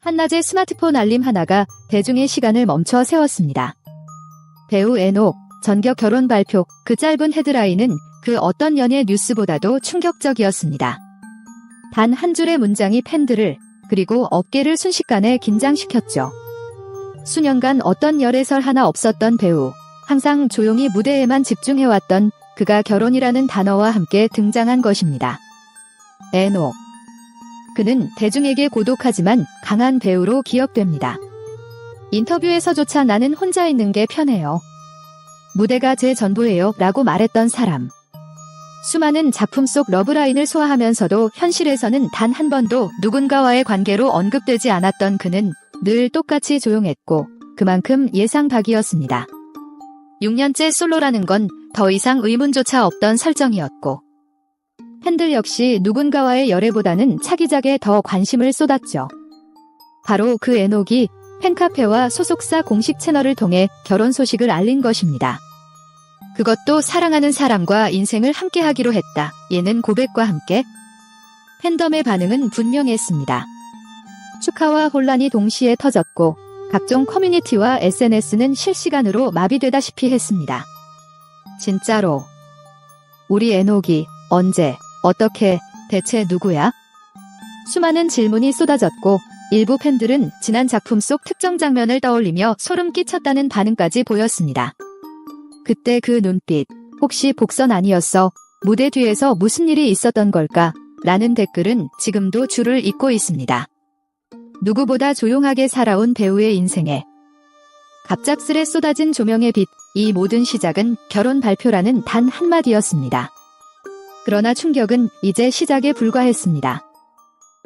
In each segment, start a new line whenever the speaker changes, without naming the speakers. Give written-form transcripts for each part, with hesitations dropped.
한낮에 스마트폰 알림 하나가 대중의 시간을 멈춰 세웠습니다. 배우 에녹, 전격 결혼 발표. 그 짧은 헤드라인은 그 어떤 연예 뉴스보다도 충격적이었습니다. 단 한 줄의 문장이 팬들을 그리고 업계를 순식간에 긴장시켰죠. 수년간 어떤 열애설 하나 없었던 배우, 항상 조용히 무대에만 집중해왔던 그가 결혼이라는 단어와 함께 등장한 것입니다. 에녹. 그는 대중에게 고독하지만 강한 배우로 기억됩니다. 인터뷰에서조차 나는 혼자 있는 게 편해요. 무대가 제 전부예요 라고 말했던 사람. 수많은 작품 속 러브라인을 소화하면서도 현실에서는 단 한 번도 누군가와의 관계로 언급되지 않았던 그는 늘 똑같이 조용했고 그만큼 예상 밖이었습니다. 6년째 솔로라는 건 더 이상 의문조차 없던 설정이었고 팬들 역시 누군가와의 열애보다는 차기작에 더 관심을 쏟았죠. 바로 그 에녹이 팬카페와 소속사 공식 채널을 통해 결혼 소식을 알린 것입니다. 그것도 사랑하는 사람과 인생을 함께하기로 했다. 예는 고백과 함께 팬덤의 반응은 분명했습니다. 축하와 혼란이 동시에 터졌고 각종 커뮤니티와 SNS는 실시간으로 마비되다시피 했습니다. 진짜로 우리 에녹이 언제 어떻게 대체 누구야? 수많은 질문이 쏟아졌고 일부 팬들은 지난 작품 속 특정 장면을 떠올리며 소름 끼쳤다는 반응까지 보였습니다. 그때 그 눈빛, 혹시 복선 아니었어? 무대 뒤에서 무슨 일이 있었던 걸까? 라는 댓글은 지금도 줄을 잇고 있습니다. 누구보다 조용하게 살아온 배우의 인생에 갑작스레 쏟아진 조명의 빛, 이 모든 시작은 결혼 발표라는 단 한마디였습니다. 그러나 충격은 이제 시작에 불과했습니다.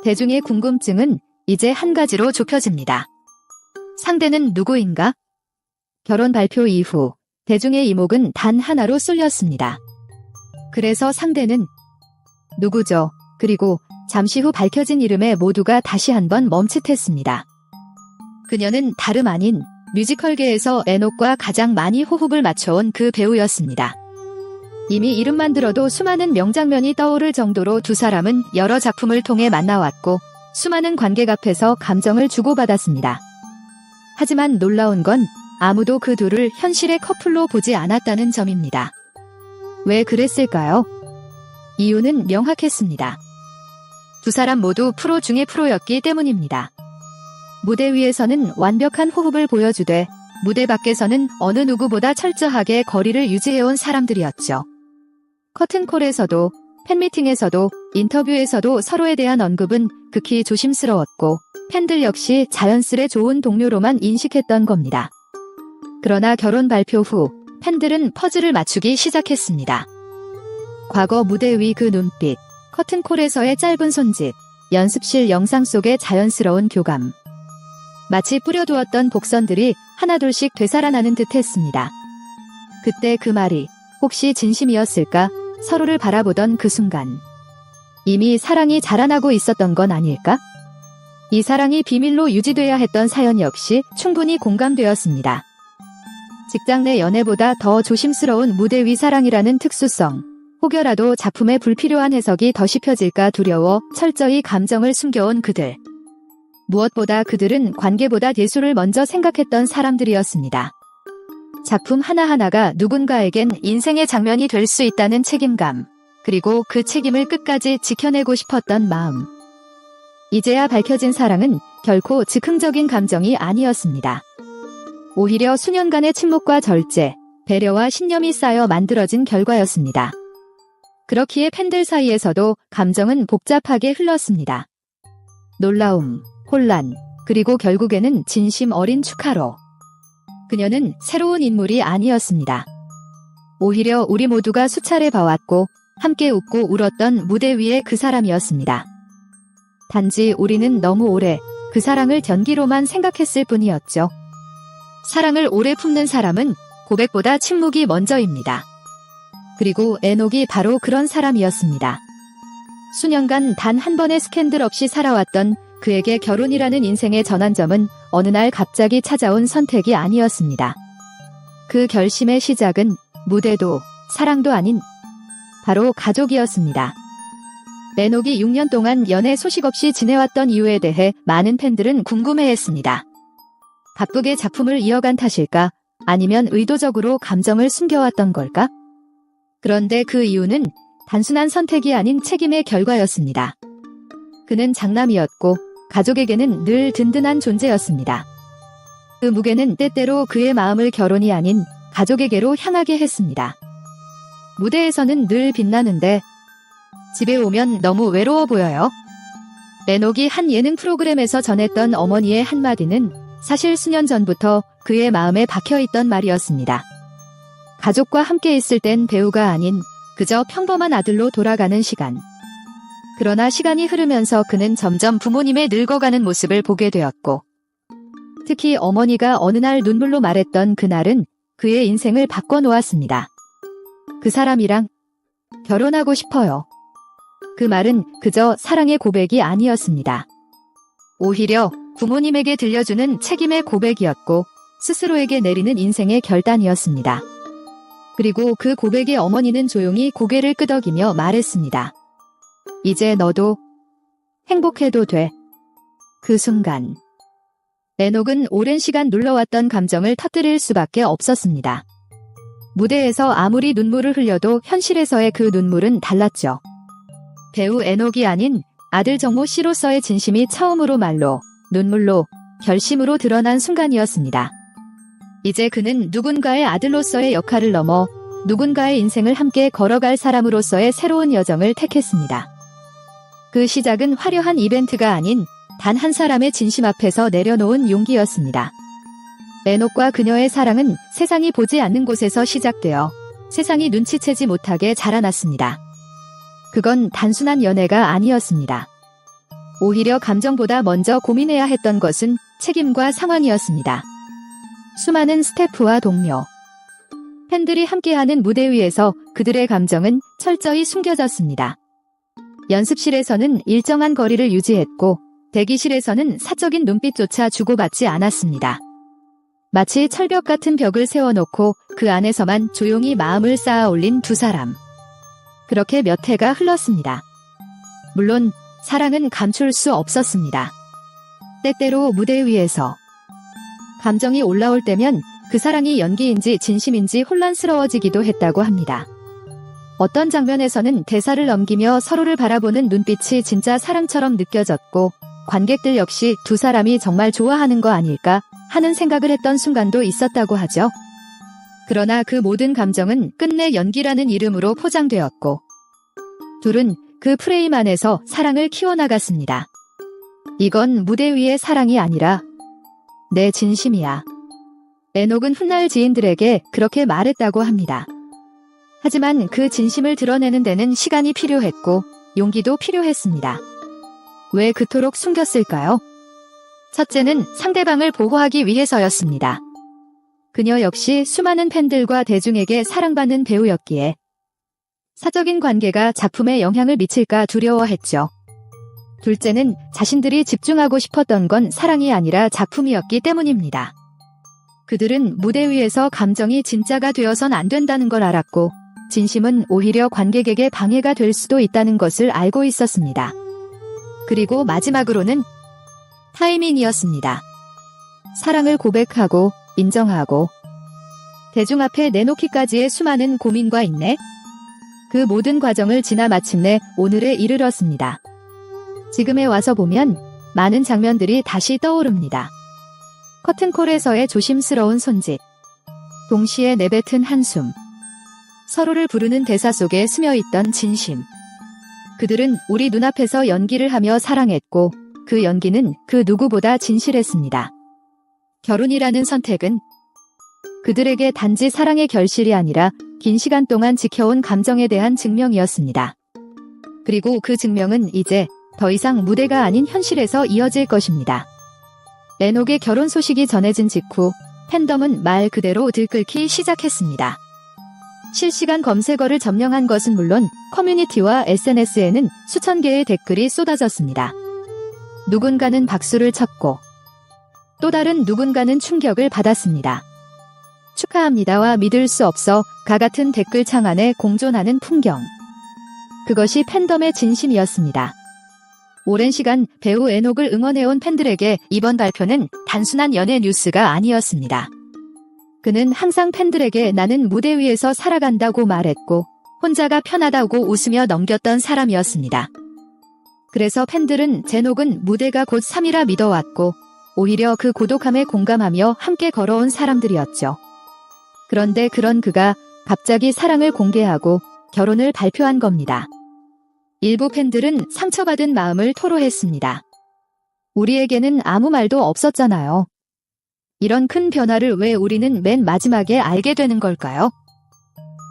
대중의 궁금증은 이제 한 가지로 좁혀집니다. 상대는 누구인가? 결혼 발표 이후 대중의 이목은 단 하나로 쏠렸습니다. 그래서 상대는 누구죠? 그리고 잠시 후 밝혀진 이름에 모두가 다시 한번 멈칫했습니다. 그녀는 다름 아닌 뮤지컬계에서 에녹과 가장 많이 호흡을 맞춰온 그 배우였습니다. 이미 이름만 들어도 수많은 명장면이 떠오를 정도로 두 사람은 여러 작품을 통해 만나왔고 수많은 관객 앞에서 감정을 주고받았습니다. 하지만 놀라운 건 아무도 그 둘을 현실의 커플로 보지 않았다는 점입니다. 왜 그랬을까요? 이유는 명확했습니다. 두 사람 모두 프로 중의 프로였기 때문입니다. 무대 위에서는 완벽한 호흡을 보여주되 무대 밖에서는 어느 누구보다 철저하게 거리를 유지해온 사람들이었죠. 커튼콜에서도 팬미팅에서도 인터뷰에서도 서로에 대한 언급은 극히 조심스러웠고 팬들 역시 자연스레 좋은 동료로만 인식했던 겁니다. 그러나 결혼 발표 후 팬들은 퍼즐을 맞추기 시작했습니다. 과거 무대 위 그 눈빛, 커튼콜에서의 짧은 손짓, 연습실 영상 속의 자연스러운 교감. 마치 뿌려두었던 복선들이 하나둘씩 되살아나는 듯 했습니다. 그때 그 말이 혹시 진심이었을까? 서로를 바라보던 그 순간. 이미 사랑이 자라나고 있었던 건 아닐까? 이 사랑이 비밀로 유지돼야 했던 사연 역시 충분히 공감되었습니다. 직장 내 연애보다 더 조심스러운 무대 위 사랑이라는 특수성. 혹여라도 작품에 불필요한 해석이 더 씹혀질까 두려워 철저히 감정을 숨겨온 그들. 무엇보다 그들은 관계보다 예술을 먼저 생각했던 사람들이었습니다. 작품 하나하나가 누군가에겐 인생의 장면이 될 수 있다는 책임감, 그리고 그 책임을 끝까지 지켜내고 싶었던 마음. 이제야 밝혀진 사랑은 결코 즉흥적인 감정이 아니었습니다. 오히려 수년간의 침묵과 절제, 배려와 신념이 쌓여 만들어진 결과였습니다. 그렇기에 팬들 사이에서도 감정은 복잡하게 흘렀습니다. 놀라움, 혼란, 그리고 결국에는 진심 어린 축하로. 그녀는 새로운 인물이 아니었습니다. 오히려 우리 모두가 수차례 봐왔고 함께 웃고 울었던 무대 위의 그 사람이었습니다. 단지 우리는 너무 오래 그 사랑을 견기로만 생각했을 뿐이었죠. 사랑을 오래 품는 사람은 고백보다 침묵이 먼저입니다. 그리고 에녹이 바로 그런 사람이었습니다. 수년간 단 한 번의 스캔들 없이 살아왔던 그에게 결혼이라는 인생의 전환점은 어느 날 갑자기 찾아온 선택이 아니었습니다. 그 결심의 시작은 무대도 사랑도 아닌 바로 가족이었습니다. 레녹이 6년 동안 연애 소식 없이 지내왔던 이유에 대해 많은 팬들은 궁금해했습니다. 바쁘게 작품을 이어간 탓일까? 아니면 의도적으로 감정을 숨겨왔던 걸까? 그런데 그 이유는 단순한 선택이 아닌 책임의 결과였습니다. 그는 장남이었고 가족에게는 늘 든든한 존재였습니다. 그 무게는 때때로 그의 마음을 결혼이 아닌 가족에게로 향하게 했습니다. 무대에서는 늘 빛나는데 집에 오면 너무 외로워 보여요. 레녹이 한 예능 프로그램에서 전했던 어머니의 한마디는 사실 수년 전부터 그의 마음에 박혀있던 말이었습니다. 가족과 함께 있을 땐 배우가 아닌 그저 평범한 아들로 돌아가는 시간. 그러나 시간이 흐르면서 그는 점점 부모님의 늙어가는 모습을 보게 되었고, 특히 어머니가 어느 날 눈물로 말했던 그날은 그의 인생을 바꿔놓았습니다. 그 사람이랑 결혼하고 싶어요. 그 말은 그저 사랑의 고백이 아니었습니다. 오히려 부모님에게 들려주는 책임의 고백이었고 스스로에게 내리는 인생의 결단이었습니다. 그리고 그 고백에 어머니는 조용히 고개를 끄덕이며 말했습니다. 이제 너도 행복해도 돼. 그 순간 레녹은 오랜 시간 눌러왔던 감정을 터뜨릴 수밖에 없었습니다. 무대에서 아무리 눈물을 흘려도 현실에서의 그 눈물은 달랐죠. 배우 에녹이 아닌 아들 정모 씨로서의 진심이 처음으로 말로, 눈물로, 결심으로 드러난 순간이었습니다. 이제 그는 누군가의 아들로서의 역할을 넘어 누군가의 인생을 함께 걸어갈 사람으로서의 새로운 여정을 택했습니다. 그 시작은 화려한 이벤트가 아닌 단 한 사람의 진심 앞에서 내려놓은 용기였습니다. 레녹과 그녀의 사랑은 세상이 보지 않는 곳에서 시작되어 세상이 눈치채지 못하게 자라났습니다. 그건 단순한 연애가 아니었습니다. 오히려 감정보다 먼저 고민해야 했던 것은 책임과 상황이었습니다. 수많은 스태프와 동료, 팬들이 함께하는 무대 위에서 그들의 감정은 철저히 숨겨졌습니다. 연습실에서는 일정한 거리를 유지했고 대기실에서는 사적인 눈빛조차 주고받지 않았습니다. 마치 철벽 같은 벽을 세워놓고 그 안에서만 조용히 마음을 쌓아 올린 두 사람. 그렇게 몇 해가 흘렀습니다. 물론 사랑은 감출 수 없었습니다. 때때로 무대 위에서 감정이 올라올 때면 그 사랑이 연기인지 진심인지 혼란스러워지기도 했다고 합니다. 어떤 장면에서는 대사를 넘기며 서로를 바라보는 눈빛이 진짜 사랑처럼 느껴졌고 관객들 역시 두 사람이 정말 좋아하는 거 아닐까 하는 생각을 했던 순간도 있었다고 하죠. 그러나 그 모든 감정은 끝내 연기라는 이름으로 포장되었고 둘은 그 프레임 안에서 사랑을 키워나갔습니다. 이건 무대 위의 사랑이 아니라 내 진심이야. 레녹은 훗날 지인들에게 그렇게 말했다고 합니다. 하지만 그 진심을 드러내는 데는 시간이 필요했고 용기도 필요했습니다. 왜 그토록 숨겼을까요? 첫째는 상대방을 보호하기 위해서였습니다. 그녀 역시 수많은 팬들과 대중에게 사랑받는 배우였기에 사적인 관계가 작품에 영향을 미칠까 두려워했죠. 둘째는 자신들이 집중하고 싶었던 건 사랑이 아니라 작품이었기 때문입니다. 그들은 무대 위에서 감정이 진짜가 되어선 안 된다는 걸 알았고 진심은 오히려 관객에게 방해가 될 수도 있다는 것을 알고 있었습니다. 그리고 마지막으로는 타이밍이었습니다. 사랑을 고백하고 인정하고 대중 앞에 내놓기까지의 수많은 고민과 인내, 그 모든 과정을 지나 마침내 오늘에 이르렀습니다. 지금에 와서 보면 많은 장면들이 다시 떠오릅니다. 커튼콜에서의 조심스러운 손짓, 동시에 내뱉은 한숨, 서로를 부르는 대사 속에 스며있던 진심. 그들은 우리 눈앞에서 연기를 하며 사랑했고 그 연기는 그 누구보다 진실했습니다. 결혼이라는 선택은 그들에게 단지 사랑의 결실이 아니라 긴 시간 동안 지켜온 감정에 대한 증명이었습니다. 그리고 그 증명은 이제 더 이상 무대가 아닌 현실에서 이어질 것입니다. 레녹의 결혼 소식이 전해진 직후 팬덤은 말 그대로 들끓기 시작했습니다. 실시간 검색어를 점령한 것은 물론 커뮤니티와 SNS에는 수천 개의 댓글이 쏟아졌습니다. 누군가는 박수를 쳤고 또 다른 누군가는 충격을 받았습니다. 축하합니다와 믿을 수 없어 가 같은 댓글창 안에 공존하는 풍경. 그것이 팬덤의 진심이었습니다. 오랜 시간 배우 에녹을 응원해온 팬들에게 이번 발표는 단순한 연예 뉴스가 아니었습니다. 그는 항상 팬들에게 나는 무대 위에서 살아간다고 말했고 혼자가 편하다고 웃으며 넘겼던 사람이었습니다. 그래서 팬들은 제녹은 무대가 곧 삶이라 믿어왔고 오히려 그 고독함에 공감하며 함께 걸어온 사람들이었죠. 그런데 그런 그가 갑자기 사랑을 공개하고 결혼을 발표한 겁니다. 일부 팬들은 상처받은 마음을 토로했습니다. 우리에게는 아무 말도 없었잖아요. 이런 큰 변화를 왜 우리는 맨 마지막에 알게 되는 걸까요?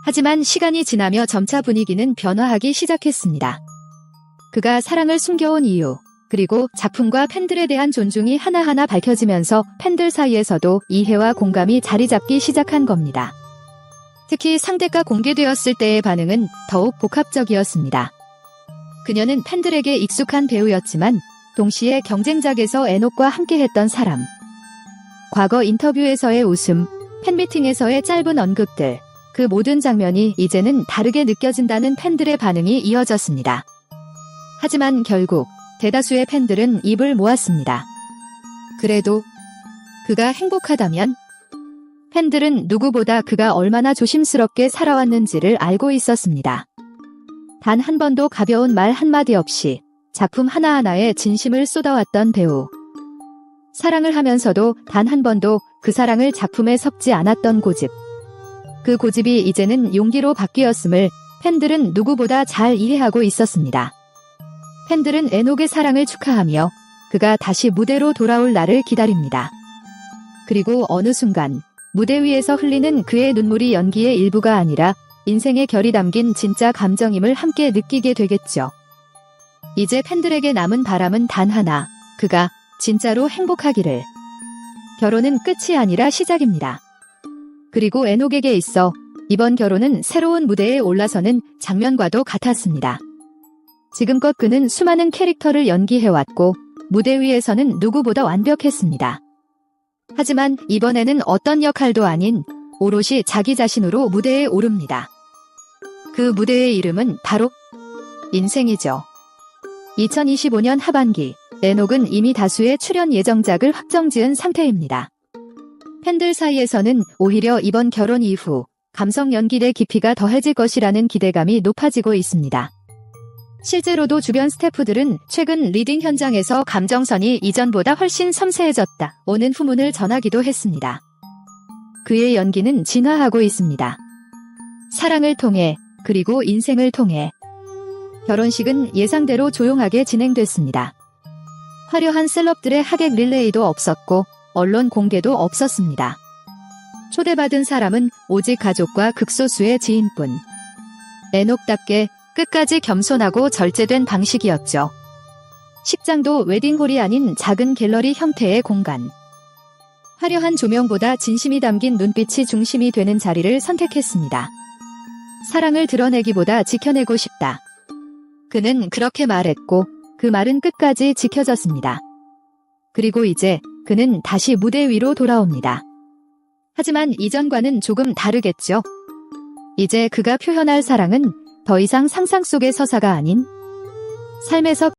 하지만 시간이 지나며 점차 분위기는 변화하기 시작했습니다. 그가 사랑을 숨겨온 이유, 그리고 작품과 팬들에 대한 존중이 하나하나 밝혀지면서 팬들 사이에서도 이해와 공감이 자리 잡기 시작한 겁니다. 특히 상대가 공개되었을 때의 반응은 더욱 복합적이었습니다. 그녀는 팬들에게 익숙한 배우였지만 동시에 경쟁작에서 에녹과 함께했던 사람. 과거 인터뷰에서의 웃음, 팬미팅에서의 짧은 언급들, 그 모든 장면이 이제는 다르게 느껴진다는 팬들의 반응이 이어졌습니다. 하지만 결국 대다수의 팬들은 입을 모았습니다. 그래도 그가 행복하다면? 팬들은 누구보다 그가 얼마나 조심스럽게 살아왔는지를 알고 있었습니다. 단 한 번도 가벼운 말 한마디 없이 작품 하나하나에 진심을 쏟아왔던 배우. 사랑을 하면서도 단 한 번도 그 사랑을 작품에 섞지 않았던 고집. 그 고집이 이제는 용기로 바뀌었음을 팬들은 누구보다 잘 이해하고 있었습니다. 팬들은 에녹의 사랑을 축하하며 그가 다시 무대로 돌아올 날을 기다립니다. 그리고 어느 순간 무대 위에서 흘리는 그의 눈물이 연기의 일부가 아니라 인생의 결이 담긴 진짜 감정임을 함께 느끼게 되겠죠. 이제 팬들에게 남은 바람은 단 하나, 그가 진짜로 행복하기를. 결혼은 끝이 아니라 시작입니다. 그리고 에녹에게 있어 이번 결혼은 새로운 무대에 올라서는 장면과도 같았습니다. 지금껏 그는 수많은 캐릭터를 연기해왔고 무대 위에서는 누구보다 완벽했습니다. 하지만 이번에는 어떤 역할도 아닌 오롯이 자기 자신으로 무대에 오릅니다. 그 무대의 이름은 바로 인생이죠. 2025년 하반기 에녹은 이미 다수의 출연 예정작을 확정지은 상태입니다. 팬들 사이에서는 오히려 이번 결혼 이후 감성 연기의 깊이가 더해질 것이라는 기대감이 높아지고 있습니다. 실제로도 주변 스태프들은 최근 리딩 현장에서 감정선이 이전보다 훨씬 섬세해졌다 오는 후문을 전하기도 했습니다. 그의 연기는 진화하고 있습니다. 사랑을 통해 그리고 인생을 통해. 결혼식은 예상대로 조용하게 진행됐습니다. 화려한 셀럽들의 하객 릴레이도 없었고 언론 공개도 없었습니다. 초대받은 사람은 오직 가족과 극소수의 지인뿐. 에녹답게 끝까지 겸손하고 절제된 방식이었죠. 식장도 웨딩홀이 아닌 작은 갤러리 형태의 공간. 화려한 조명보다 진심이 담긴 눈빛이 중심이 되는 자리를 선택했습니다. 사랑을 드러내기보다 지켜내고 싶다. 그는 그렇게 말했고 그 말은 끝까지 지켜졌습니다. 그리고 이제 그는 다시 무대 위로 돌아옵니다. 하지만 이전과는 조금 다르겠죠. 이제 그가 표현할 사랑은 더 이상 상상 속의 서사가 아닌 삶에서